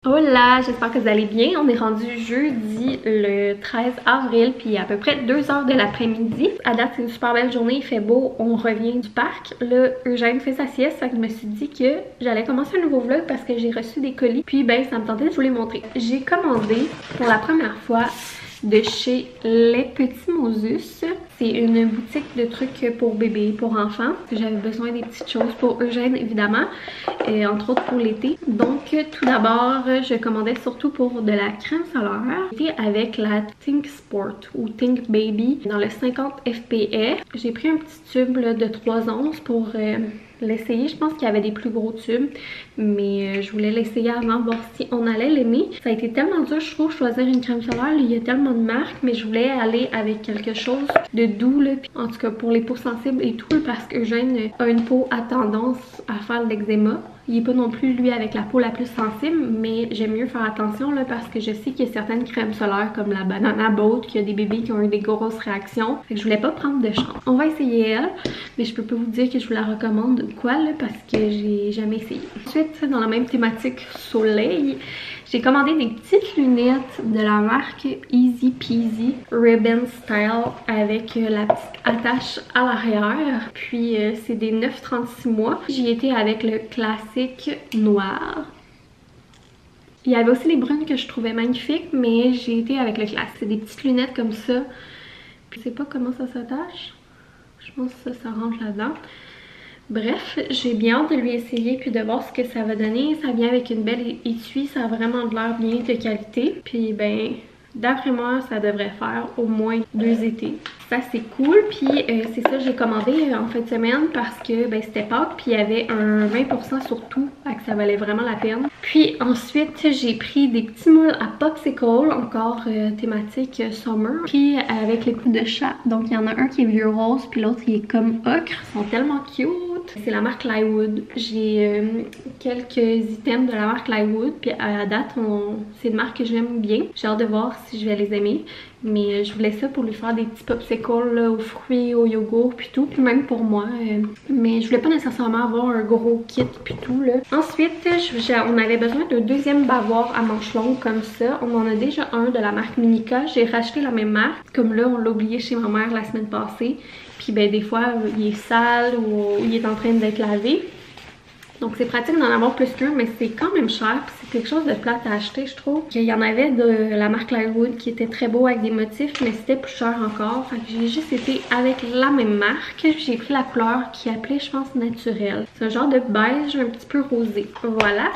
Hola, j'espère que vous allez bien. On est rendu jeudi le 13 avril, puis à peu près 2 h de l'après-midi. À date, c'est une super belle journée, il fait beau, on revient du parc. Là, Eugène fait sa sieste, fait que je me suis dit que j'allais commencer un nouveau vlog parce que j'ai reçu des colis. Puis ben, ça me tentait de vous les montrer. J'ai commandé pour la première fois de chez Les Petits Moses. C'est une boutique de trucs pour bébés, pour enfants. J'avais besoin des petites choses pour Eugène, évidemment, et entre autres pour l'été. Donc, tout d'abord, je commandais surtout pour de la crème solaire. C'était avec la Think Sport ou Think Baby dans le 50 fps. J'ai pris un petit tube là, de 3 onces pour l'essayer. Je pense qu'il y avait des plus gros tubes, mais je voulais l'essayer avant, voir si on allait l'aimer. Ça a été tellement dur, je trouve, choisir une crème solaire. Il y a tellement de marques, mais je voulais aller avec quelque chose de doux, là. En tout cas pour les peaux sensibles et tout, parce que Eugène a une peau à tendance à faire de l'eczéma. Il n'est pas non plus, lui, avec la peau la plus sensible, mais j'aime mieux faire attention là, parce que je sais qu'il y a certaines crèmes solaires comme la Banana Boat, qu'il y a des bébés qui ont eu des grosses réactions. Fait que je voulais pas prendre de chance. On va essayer elle, mais je peux pas vous dire que je vous la recommande quoi là, parce que j'ai jamais essayé. Ensuite, dans la même thématique soleil, j'ai commandé des petites lunettes de la marque Easy Peasy Ribbon Style avec la petite attache à l'arrière. Puis c'est des 9,36 mois. J'y étais avec le classique noir. Il y avait aussi les brunes que je trouvais magnifiques, mais j'ai été avec le classique. C'est des petites lunettes comme ça. Puis je sais pas comment ça s'attache. Je pense que ça rentre là-dedans. Bref, j'ai bien hâte de lui essayer puis de voir ce que ça va donner. Ça vient avec une belle étui, ça a vraiment de l'air bien de qualité. Puis ben, d'après moi, ça devrait faire au moins 2 étés. Ça c'est cool, puis c'est ça j'ai commandé en fin de semaine parce que ben, c'était Pâques, puis il y avait un 20% sur tout, fait que ça valait vraiment la peine. Puis ensuite j'ai pris des petits moules à popsicle, encore thématique summer, puis avec les coups de chat. Donc il y en a un qui est vieux rose, puis l'autre il est comme ocre, ils sont tellement cute. C'est la marque Lywood. J'ai quelques items de la marque Lywood, puis à date c'est une marque que j'aime bien. J'ai hâte de voir si je vais les aimer. Mais je voulais ça pour lui faire des petits popsicles là, aux fruits, au yogourt puis tout, puis même pour moi. Mais je voulais pas nécessairement avoir un gros kit puis tout là. Ensuite, on avait besoin d'un deuxième bavoir à manches longues comme ça. On en a déjà un de la marque Minica. J'ai racheté la même marque. Comme là, on l'a oublié chez ma mère la semaine passée. Puis ben des fois, il est sale ou il est en train d'être lavé. Donc c'est pratique d'en avoir plus qu'un, mais c'est quand même cher. Puis c'est quelque chose de plate à acheter, je trouve. Il y en avait de la marque Lywood qui était très beau avec des motifs, mais c'était plus cher encore. Fait que j'ai juste été avec la même marque. J'ai pris la couleur qui appelait, je pense, naturel. C'est un genre de beige un petit peu rosé. Voilà.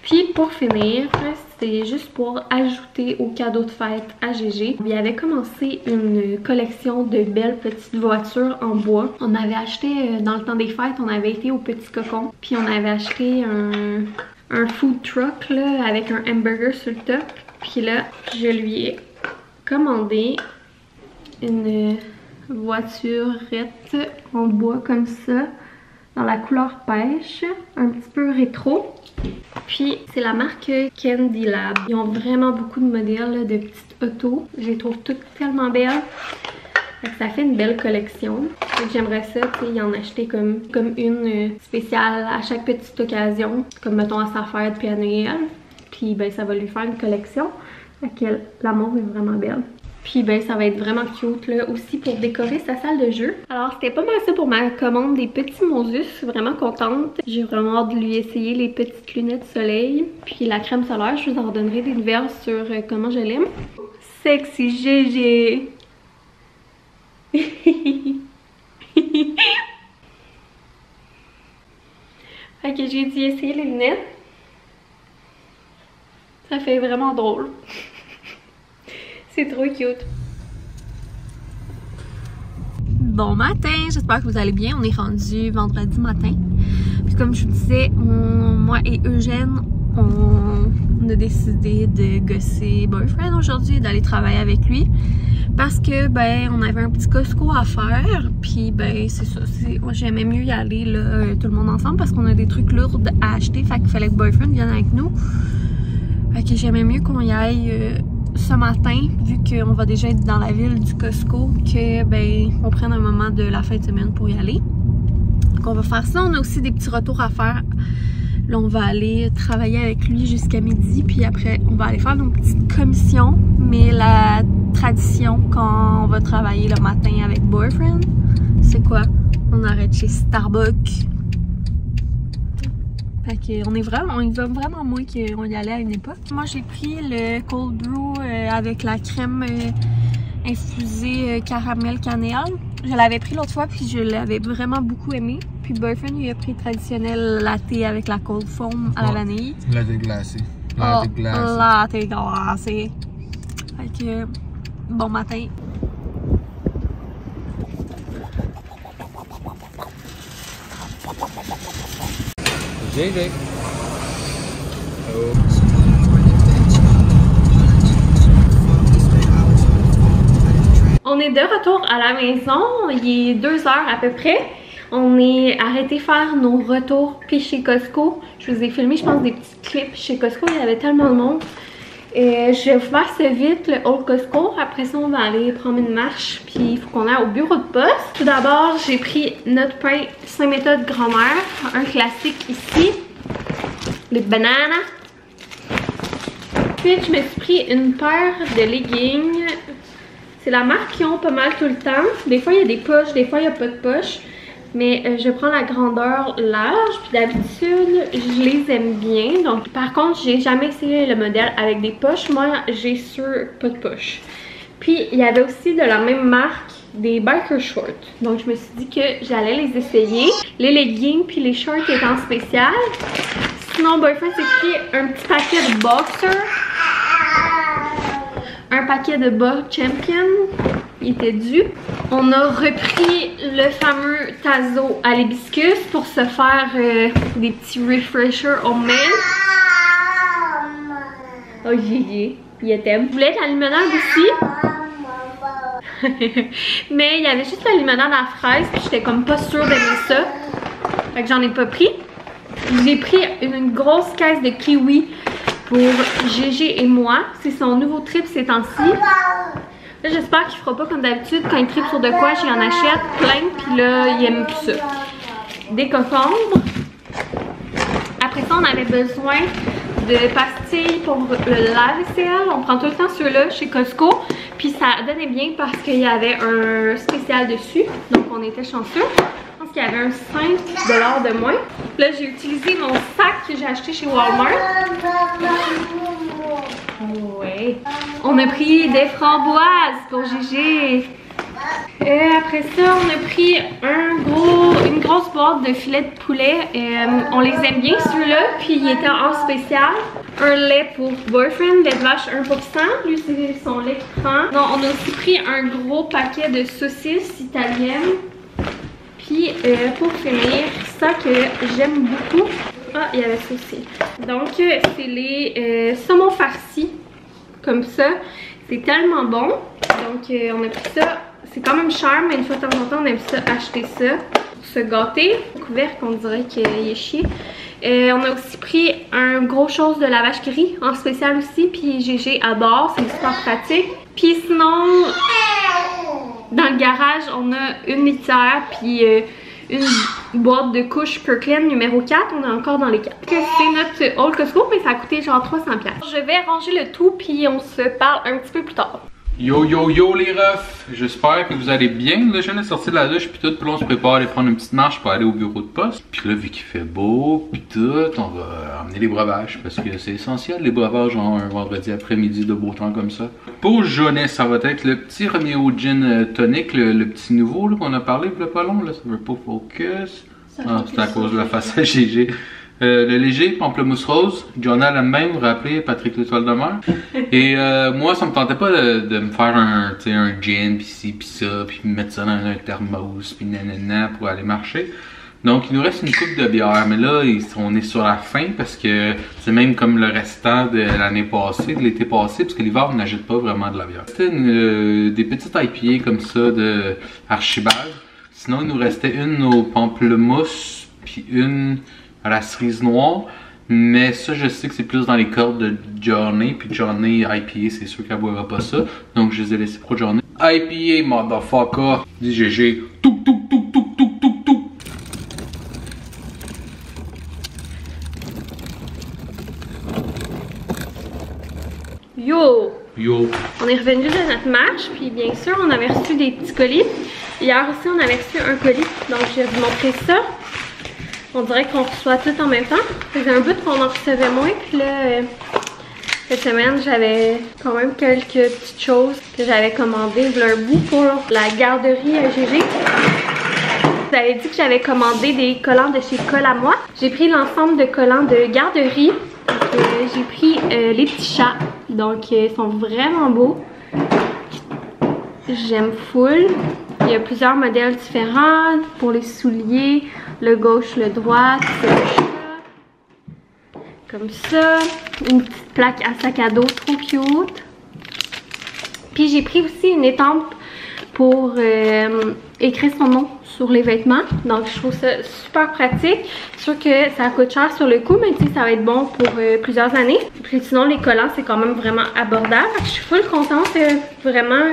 Puis pour finir, c'était juste pour ajouter au cadeau de fête à Gégé. Il avait commencé une collection de belles petites voitures en bois. On avait acheté, dans le temps des fêtes, on avait été au Petit Cocon. Puis on avait acheté un food truck là, avec un hamburger sur le top. Puis là, je lui ai commandé une voiturette en bois comme ça, dans la couleur pêche, un petit peu rétro. Puis c'est la marque Candy Lab. Ils ont vraiment beaucoup de modèles là, de petites autos. Je les trouve toutes tellement belles. Ça fait une belle collection. J'aimerais ça, tu sais, y en acheter comme une spéciale à chaque petite occasion. Comme mettons à sa fête puis à Noël. Puis ben ça va lui faire une collection. Fait la montre est vraiment belle. Puis ben ça va être vraiment cute là aussi pour décorer sa salle de jeu. Alors c'était pas mal ça pour ma commande des petits Moses. Vraiment contente. J'ai vraiment hâte de lui essayer les petites lunettes soleil. Puis la crème solaire, je vous en redonnerai des nouvelles sur comment je l'aime. Sexy Gégé. Fait que j'ai dû essayer les lunettes. Ça fait vraiment drôle. C'est trop cute. Bon matin, j'espère que vous allez bien. On est rendu vendredi matin. Puis comme je vous disais, moi et Eugène, on a décidé de gosser boyfriend aujourd'hui et d'aller travailler avec lui. Parce que ben on avait un petit Costco à faire. Puis ben c'est ça. Moi j'aimais mieux y aller là, tout le monde ensemble parce qu'on a des trucs lourds à acheter. Fait qu'il fallait que boyfriend vienne avec nous. Fait que j'aimais mieux qu'on y aille ce matin, vu qu'on va déjà être dans la ville du Costco, que ben on prenne un moment de la fin de semaine pour y aller. Donc on va faire ça. On a aussi des petits retours à faire Là, on va aller travailler avec lui jusqu'à midi, puis après, on va aller faire nos petites commissions. Mais la tradition quand on va travailler le matin avec Boyfriend, c'est quoi? On arrête chez Starbucks. Fait qu'on est vraiment, il va vraiment moins qu'on y allait à une époque. Moi, j'ai pris le cold brew avec la crème infusée caramel cannelle. Je l'avais pris l'autre fois, puis je l'avais vraiment beaucoup aimé. Puis Boyfriend, il a pris le traditionnel latte avec la cold foam à la vanille. Latte glacé. Latte glacé. Latte glacé. Fait que, bon matin. JJ. Oh. On est de retour à la maison, il est 2 heures à peu près. On est arrêté faire nos retours puis chez Costco. Je vous ai filmé, je pense, des petits clips chez Costco, il y avait tellement de monde. Je vais vous faire ça vite, le Old Costco. Après ça, on va aller prendre une marche, puis il faut qu'on aille au bureau de poste. Tout d'abord, j'ai pris notre pain Saint-Méthode grand-mère, un classique ici, les bananes. Puis je me suis pris une paire de leggings. C'est la marque qu'ils ont pas mal tout le temps. Des fois, il y a des poches, des fois, il n'y a pas de poches. Mais je prends la grandeur large, puis d'habitude, je les aime bien. Donc, par contre, j'ai jamais essayé le modèle avec des poches. Moi, j'ai sûr pas de poches. Puis, il y avait aussi de la même marque des biker shorts. Donc, je me suis dit que j'allais les essayer. Les leggings puis les shorts étaient en spécial. Sinon, Boyfriend s'est pris un petit paquet de boxers. Un paquet de bas Champion. Il était dû. On a repris le fameux Tazo à l'hibiscus pour se faire des petits refreshers homemade. Oh Gigi, il t'aime. Vous voulez de la limonade aussi? Mais il y avait juste la limonade à fraise, puis j'étais comme pas sûre d'aimer ça. Fait que j'en ai pas pris. J'ai pris une grosse caisse de kiwi pour Gégé et moi. C'est son nouveau trip ces temps-ci. Là, j'espère qu'il fera pas comme d'habitude. Quand il tripe sur de quoi, j'y en achète plein. Puis là, il aime plus ça. Des concombres. Après ça, on avait besoin de pastilles pour le lave-vaisselle. On prend tout le temps ceux-là chez Costco. Puis ça donnait bien parce qu'il y avait un spécial dessus. Donc, on était chanceux. Je pense qu'il y avait un 5$ de moins. Là, j'ai utilisé mon sac que j'ai acheté chez Walmart. Ouais. On a pris des framboises pour Gégé. Après ça, on a pris une grosse boîte de filets de poulet. On les aime bien ceux-là. Puis il était en spécial. Un lait pour Boyfriend, lait de vache 1%. Lui, c'est son lait qu'il prend. Non, on a aussi pris un gros paquet de saucisses italiennes. Puis pour finir, ça que j'aime beaucoup. Ah, il y avait ça aussi. Donc, c'est les saumons farcis. Comme ça. C'est tellement bon. Donc, on a pris ça. C'est quand même cher, mais une fois de temps en temps, on aime ça, acheter ça. Pour se gâter. Le couvercle, on dirait qu'il est chier. On a aussi pris un gros chose de lavage gris en spécial aussi. Puis Gégé adore. C'est super pratique. Puis sinon, dans le garage, on a une litière. Puis une boîte de couches Kirkland numéro 4. On est encore dans les 4. C'est notre Old Costco, mais ça a coûté genre 300$. Je vais ranger le tout, puis on se parle un petit peu plus tard. Yo yo yo les refs, j'espère que vous allez bien. Là je viens de sortir de la douche puis tout, puis là on se prépare à aller prendre une petite marche pour aller au bureau de poste. Puis là vu qu'il fait beau puis tout, on va amener les breuvages parce que c'est essentiel les breuvages en un vendredi après-midi de beau temps comme ça. Pour jeunesse, ça va être le petit Romeo Gin Tonic, le petit nouveau qu'on a parlé il y a pas long, là, ça veut pas focus. Ah, c'est à cause de la face à Gégé. Le léger, pamplemousse rose, Jonah l'aime vous rappelez, Patrick l'étoile de mer. Et moi, ça me tentait pas de me faire un gin, pis ci, pis ça, pis mettre ça dans un thermos, pis nanana pour aller marcher. Donc, il nous reste une coupe de bière, mais là, on est sur la fin parce que c'est même comme le restant de l'année passée, de l'été passé, parce que l'hiver, on n'achète pas vraiment de la bière. C'était des petites IPA comme ça de Archibald. Sinon, il nous restait une au pamplemousse, puis une à la cerise noire, mais ça je sais que c'est plus dans les cordes de Johnny, puis Johnny IPA c'est sûr qu'elle boira pas ça, donc je les ai laissés pour Johnny. IPA motherfucker, dit GG, tout tout tout tout tout tout tout. Yo! Yo! On est revenu de notre marche, puis bien sûr, on avait reçu des petits colis. Hier aussi, on avait reçu un colis, donc je vais vous montrer ça. On dirait qu'on reçoit tout en même temps. Ça faisait un bout qu'on en recevait moins, puis là, cette semaine, j'avais quand même quelques petites choses que j'avais commandées il y a un bout pour la garderie GG. Vous avez dit que j'avais commandé des collants de chez Colle à moi. J'ai pris l'ensemble de collants de garderie. J'ai pris les petits chats, donc ils sont vraiment beaux. J'aime full. Il y a plusieurs modèles différents pour les souliers, le gauche, le droit, c'est le chat. Comme ça, une petite plaque à sac à dos trop cute. Puis j'ai pris aussi une étampe pour écrire son nom sur les vêtements. Donc je trouve ça super pratique. C'est sûr que ça coûte cher sur le coup, mais tu sais, ça va être bon pour plusieurs années. Puis sinon les collants, c'est quand même vraiment abordable. Je suis full contente, vraiment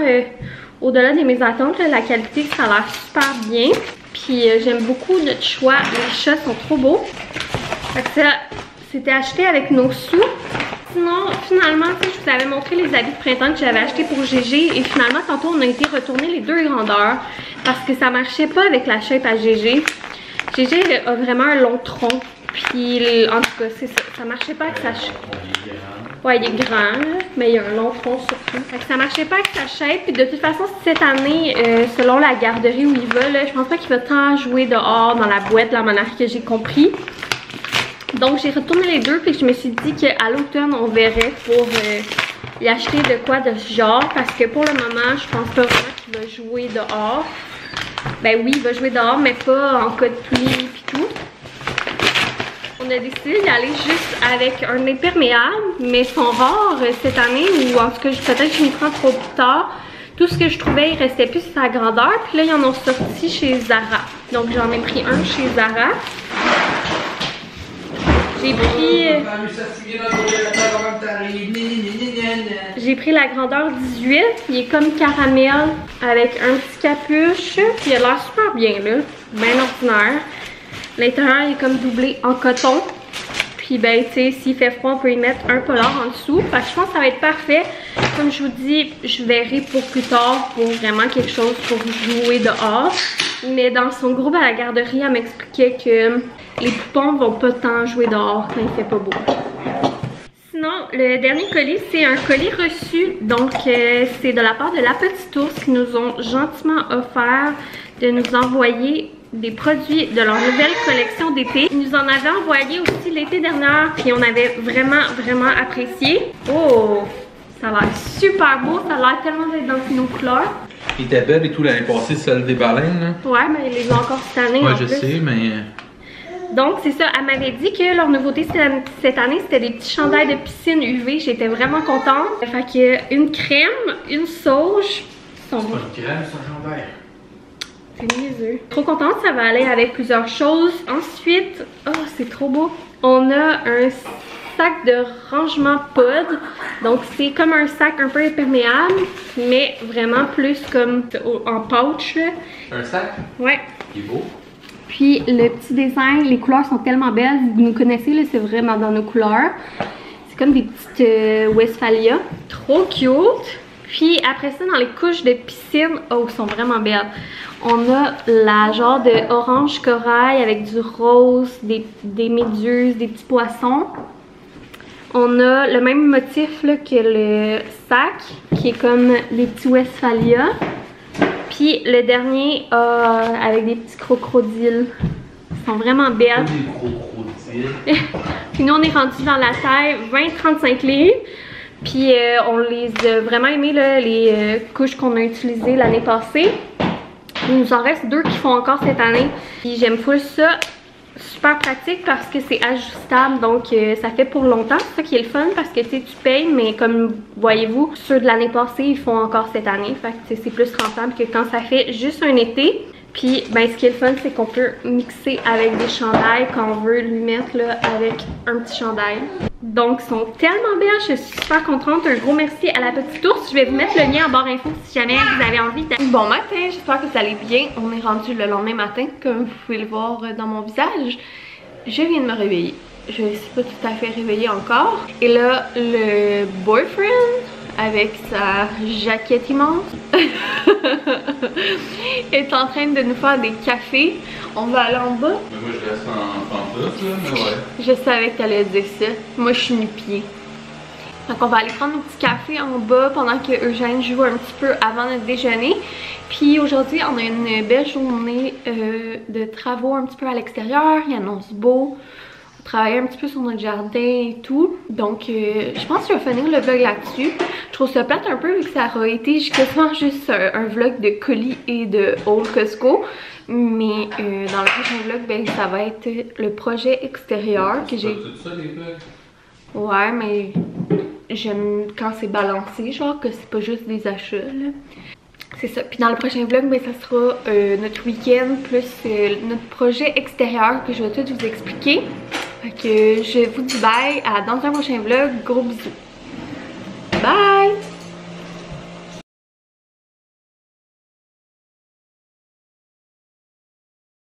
au-delà de mes attentes, la qualité, ça a l'air super bien. Puis j'aime beaucoup notre choix. Les chats sont trop beaux. Fait que ça, c'était acheté avec nos sous. Sinon, finalement, je vous avais montré les habits de printemps que j'avais achetés pour GG. Et finalement, tantôt, on a été retourner les deux grandeurs parce que ça marchait pas avec la shape à GG. GG a vraiment un long tronc. Puis, en tout cas, c'est ça. Ça marchait pas avec sa shape. Ouais, il est grand, là, mais il a un long tronc surtout. Fait que ça marchait pas avec sa shape. Puis de toute façon, cette année, selon la garderie où il va, là, je pense pas qu'il va tant jouer dehors dans la boîte, la manière que j'ai compris. Donc j'ai retourné les deux, puis je me suis dit qu'à l'automne on verrait pour y acheter de quoi de ce genre, parce que pour le moment je pense pas vraiment qu'il va jouer dehors. Ben oui, il va jouer dehors, mais pas en cas de pluie pis tout. On a décidé d'y aller juste avec un imperméable, mais ils sont rares cette année, ou en tout cas peut-être que je m'y prends trop plus tard. Tout ce que je trouvais, il restait plus à sa grandeur, puis là ils en ont sorti chez Zara. Donc j'en ai pris un chez Zara. J'ai pris la grandeur 18, il est comme caramel avec un petit capuche, puis il a l'air super bien là, bien ordinaire. L'intérieur est comme doublé en coton, puis ben tu sais, s'il fait froid on peut y mettre un polar en dessous, fait que je pense que ça va être parfait. Comme je vous dis, je verrai pour plus tard pour vraiment quelque chose pour jouer dehors. Mais dans son groupe à la garderie, elle m'expliquait que les poupons vont pas tant jouer dehors quand il fait pas beau. Sinon, le dernier colis, c'est un colis reçu. Donc, c'est de la part de La Petite Ours qui nous ont gentiment offert de nous envoyer des produits de leur nouvelle collection d'été. Ils nous en avaient envoyé aussi l'été dernier, puis on avait vraiment, vraiment apprécié. Oh! Ça a l'air super beau, ça a l'air tellement d'être dans nos couleurs. Il était belle et tout l'année passée, celle des baleines, là. Ouais, mais ils les ont encore cette année. Ouais, je sais, mais. Donc, c'est ça. Elle m'avait dit que leur nouveauté cette année, c'était des petits chandails de piscine UV. J'étais vraiment contente. Fait que une crème, une sauge. C'est pas une crème, c'est un chandail. C'est niaiseux. Trop contente, ça va aller avec plusieurs choses. Ensuite, oh, c'est trop beau. On a un sac de rangement pod. Donc, c'est comme un sac un peu imperméable, mais vraiment plus comme en pouch. Là. Un sac? Ouais. Il est beau. Puis le petit design, les couleurs sont tellement belles, vous nous connaissez, là, c'est vraiment dans nos couleurs. C'est comme des petites Westphalia, trop cute. Puis après ça, dans les couches de piscine, oh, elles sont vraiment belles. On a la genre de orange corail avec du rose, des méduses, des petits poissons. On a le même motif là, que le sac, qui est comme les petits Westphalia. Puis le dernier, avec des petits crocodiles. Ils sont vraiment belles. Des crocodiles. Puis nous, on est rendu dans la taille 20-35 livres. Puis on les a vraiment aimé, là, les couches qu'on a utilisées l'année passée. Il nous en reste deux qui font encore cette année. Puis j'aime full ça. Super pratique parce que c'est ajustable, donc ça fait pour longtemps. C'est ça qui est le fun parce que tu payes, mais comme voyez-vous, ceux de l'année passée, ils font encore cette année. Fait que c'est plus rentable que quand ça fait juste un été. Puis ben, ce qui est le fun, c'est qu'on peut mixer avec des chandails quand on veut lui mettre là, avec un petit chandail. Donc ils sont tellement belles, je suis super contente. Un gros merci à La Petite Ours. Je vais vous mettre le lien en barre info si jamais vous avez envie. Bon matin, j'espère que vous allez bien. On est rendu le lendemain matin, comme vous pouvez le voir dans mon visage. Je viens de me réveiller. je suis pas tout à fait réveillée encore. Et là, le boyfriend avec sa jaquette immense est en train de nous faire des cafés. On va aller en bas. Mais moi je reste en pantoufle là, mais ouais. Je savais que t'allais dire ça. Moi je suis nu-pied. Donc on va aller prendre nos petits cafés en bas pendant que Eugène joue un petit peu avant notre déjeuner. Puis aujourd'hui on a une belle journée de travaux un petit peu à l'extérieur. Il annonce beau. On travaille un petit peu sur notre jardin et tout. Donc je pense que je vais finir le vlog là-dessus. Je trouve ça plate un peu vu que ça aura été quasiment juste un vlog de colis et de haul Costco. Mais dans le prochain vlog, ben, ça va être le projet extérieur que j'ai... tout ça les vlogs? Ouais, mais j'aime quand c'est balancé, genre que c'est pas juste des achats là. C'est ça. Puis dans le prochain vlog, ben, ça sera notre week-end plus notre projet extérieur que je vais tout vous expliquer. Fait que je vous dis bye, à dans un prochain vlog, gros bisous.